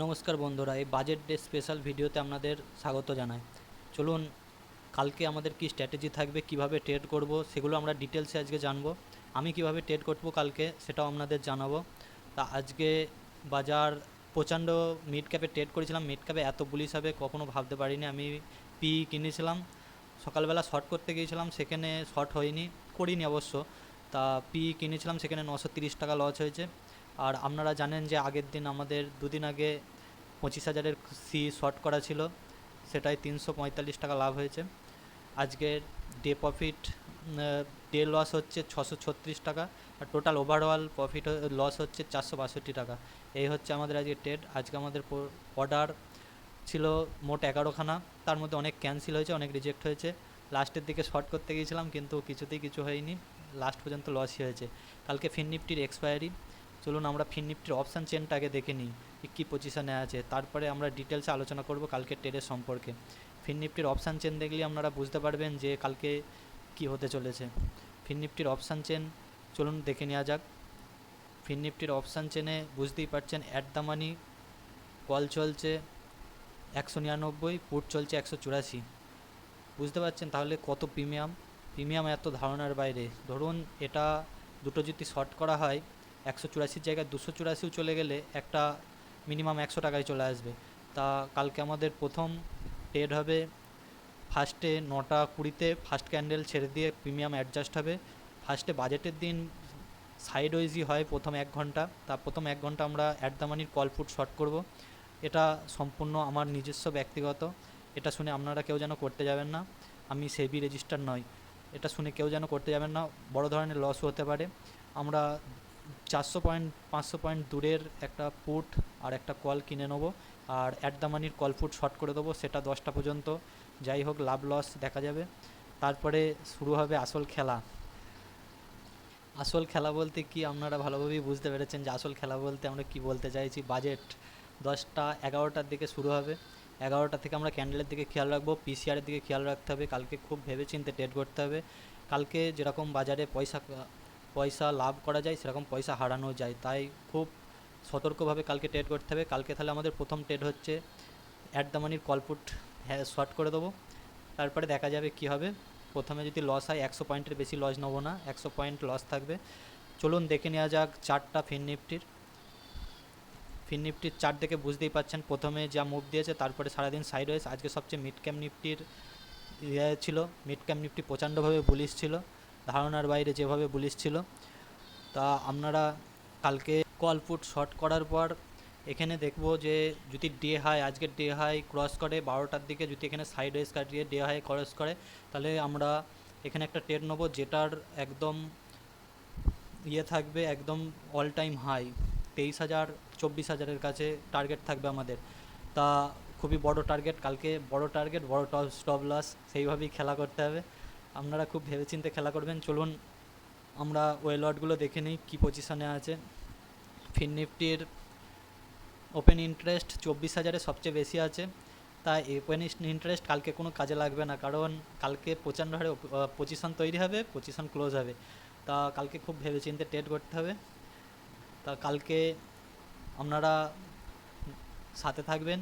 নমস্কার বন্ধুরা, এই বাজেট ডে স্পেশাল ভিডিওতে আপনাদের স্বাগত জানাই। চলুন, কালকে আমাদের কি স্ট্র্যাটেজি থাকবে, কিভাবে ট্রেড করব, সেগুলো আমরা ডিটেলসে আজকে জানবো। আমি কিভাবে ট্রেড করব কালকে সেটাও আপনাদের জানাবো। তা আজকে বাজার প্রচণ্ড মিড ক্যাপে ট্রেড করেছিলাম। মিড ক্যাপে এত বুলিশ হবে কখনো ভাবতে পারিনি। আমি পি কিনেছিলাম, সকালবেলা শর্ট করতে গিয়েছিলাম, সেখানে শর্ট হয়নি, করিনি অবশ্য। তা পি কিনেছিলাম, সেখানে 930 টাকা লস হয়েছে। আর আপনারা জানেন যে আগের দিন আমাদের দুদিন আগে 25,000-এর সি শর্ট করা ছিল, সেটাই 345 টাকা লাভ হয়েছে। আজকের ডে প্রফিট, ডে লস হচ্ছে 636 টাকা, আর টোটাল ওভারঅল প্রফিট লস হচ্ছে 462 টাকা। এই হচ্ছে আমাদের আজকে ট্রেড। আজকে আমাদের অর্ডার ছিল মোট 11খানা, তার মধ্যে অনেক ক্যান্সেল হয়েছে, অনেক রিজেক্ট হয়েছে। লাস্টের দিকে শর্ট করতে গিয়েছিলাম কিন্তু কিছুতেই কিছু হয়নি, লাস্ট পর্যন্ত লসই হয়েছে। কালকে ফিন নিফটির এক্সপায়ারি। চলুন আমরা ফিন নিফটির অপশান চেনটা আগে দেখে নিই, কী পজিশানে আছে, তারপরে আমরা ডিটেলসে আলোচনা করব কালকে ট্রেডের সম্পর্কে। ফিন নিফটির অপশান চেন দেখলে আপনারা বুঝতে পারবেন যে কালকে কি হতে চলেছে। ফিন নিফটির অপশান চেন চলুন দেখে নেওয়া যাক। ফিন নিফটির অপশান চেনে বুঝতেই পারছেন, অ্যাট দ্য মানি কল চলছে 199, পুট চলছে 184। বুঝতে পারছেন তাহলে কত প্রিমিয়াম। প্রিমিয়াম এত ধারণার বাইরে। ধরুন এটা দুটো যদি শর্ট করা হয়, 184-র জায়গায় 284ও চলে গেলে একটা মিনিমাম 100 টাকায় চলে আসবে। তা কালকে আমাদের প্রথম ট্রেড হবে ফার্স্টে 9টা 20-তে, ফার্স্ট ক্যান্ডেল ছেড়ে দিয়ে প্রিমিয়াম অ্যাডজাস্ট হবে। ফার্স্টে বাজেটের দিন সাইড ওয়েজই হয় প্রথম 1 ঘন্টা। তা প্রথম 1 ঘন্টা আমরা অ্যাট দ্য মানির কল পুট শর্ট করব। এটা সম্পূর্ণ আমার নিজস্ব ব্যক্তিগত, এটা শুনে আপনারা কেউ যেন করতে যাবেন না। আমি সেবি রেজিস্টার নই, এটা শুনে কেউ যেন করতে যাবেন না, বড় ধরনের লসও হতে পারে। আমরা 400 পয়েন্ট 500 পয়েন্ট দূরের একটা পুট আর একটা কল কিনে নেবো, আর অ্যাট দ্য মানির কল পুট শর্ট করে দেবো, সেটা 10টা পর্যন্ত। যাই হোক, লাভ লস দেখা যাবে। তারপরে শুরু হবে আসল খেলা। আসল খেলা বলতে কি, আপনারা ভালোভাবেই বুঝতে পেরেছেন যে আসল খেলা বলতে আমরা কি বলতে চাইছি। বাজেট 10টা 11টার দিকে শুরু হবে। 11টা থেকে আমরা ক্যান্ডেলের দিকে খেয়াল রাখবো, পিসিআরের দিকে খেয়াল রাখতে হবে। কালকে খুব ভেবেচিন্তে ট্রেড করতে হবে। কালকে যেরকম বাজারে পয়সা পয়সা লাভ করা যায়, সেরকম পয়সা হারানো যায়, তাই খুব সতর্কভাবে কালকে ট্রেড করতে হবে। কালকে তাহলে আমাদের প্রথম ট্রেড হচ্ছে অ্যাট দ্য মানির কলপুট শর্ট করে দেবো, তারপরে দেখা যাবে কি হবে। প্রথমে যদি লস হয়, 100 পয়েন্টের বেশি লস নেবো না, 100 পয়েন্ট লস থাকবে। চলুন দেখে নেওয়া যাক চার্টটা ফিন নিফটির। ফিন নিফটির চার্ট দেখে বুঝতেই পাচ্ছেন প্রথমে যা মুভ দিয়েছে, তারপরে সারাদিন সাইড ওয়েজ। আজকে সবচেয়ে মিড ক্যাপ নিফটির ছিল, মিড ক্যাপ নিফটি প্রচণ্ডভাবে বুলিশ ছিল, ধারণার বাইরে যেভাবে বুলিশ ছিল। তা আপনারা কালকে কল পুট শর্ট করার পর এখানে দেখবো যে যদি ডে হাই, আজকের ডে হাই ক্রস করে 12টার দিকে, যদি এখানে সাইড ওয়েজ কাটিয়ে ডে হাই ক্রস করে, তাহলে আমরা এখানে একটা ট্রেড নেবো যেটার একদম থাকবে, একদম অল টাইম হাই 23,000 24,000-এর কাছে টার্গেট থাকবে আমাদের। তা খুবই বড় টার্গেট কালকে, বড় টার্গেট, বড় স্টপ লস, সেইভাবেই খেলা করতে হবে। আপনারা খুব ভেবেচিন্তে খেলা করবেন। চলুন আমরা ওয়েল লটগুলো দেখে নিই কী পজিশনে আছে। ফিন নিফটির ওপেন ইন্টারেস্ট 24,000-এ সবচেয়ে বেশি আছে। তাই ওপেন ইন্টারেস্ট কালকে কোনো কাজে লাগবে না, কারণ কালকে প্রচণ্ড হারে পজিশন তৈরি হবে, পজিশন ক্লোজ হবে। তা কালকে খুব ভেবেচিন্তে ট্রেড করতে হবে। তা কালকে আপনারা সাথে থাকবেন,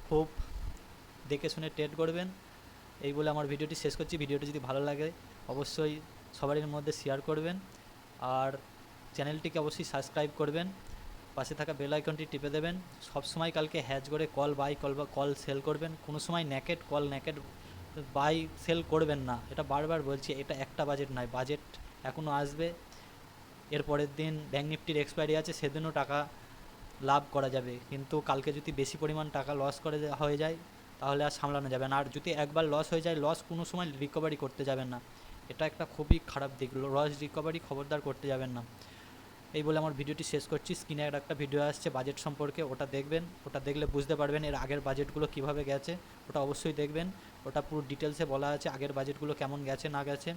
খুব দেখে শুনে ট্রেড করবেন। এই বলে আমার ভিডিওটি শেষ করছি। ভিডিওটি যদি ভালো লাগে অবশ্যই সবারই মধ্যে শেয়ার করবেন, আর চ্যানেলটিকে অবশ্যই সাবস্ক্রাইব করবেন, পাশে থাকা বেল আইকনটি টিপে দেবেন। সবসময় কালকে হ্যাজ করে কল বাই কল বা কল সেল করবেন, কোনো সময় naked call naked buy sell করবেন না। এটা বারবার বলছি, এটা একটা বাজেট নয়, বাজেট এখনও আসবে। এর পরের দিন ব্যাঙ্ক নিফটির এক্সপায়ারি আছে, সেদিনও টাকা লাভ করা যাবে, কিন্তু কালকে যদি বেশি পরিমাণ টাকা লস করে হয়ে যায় তাহলে আর সামলানো যাবে না। আর যদি একবার লস হয়ে যায়, লস কোনো সময় রিকভারি করতে যাবেন না, এটা একটা খুবই খারাপ দিক। লস রিকভারি খবরদার করতে যাবেন না। এই বলে আমার ভিডিওটি শেষ করছি। স্ক্রিনে একটা ভিডিও আসছে বাজেট সম্পর্কে, ওটা দেখবেন। ওটা দেখলে বুঝতে পারবেন এর আগের বাজেটগুলো কিভাবে গেছে, ওটা অবশ্যই দেখবেন। ওটা পুরো ডিটেলসে বলা আছে আগের বাজেটগুলো কেমন গেছে না গেছে।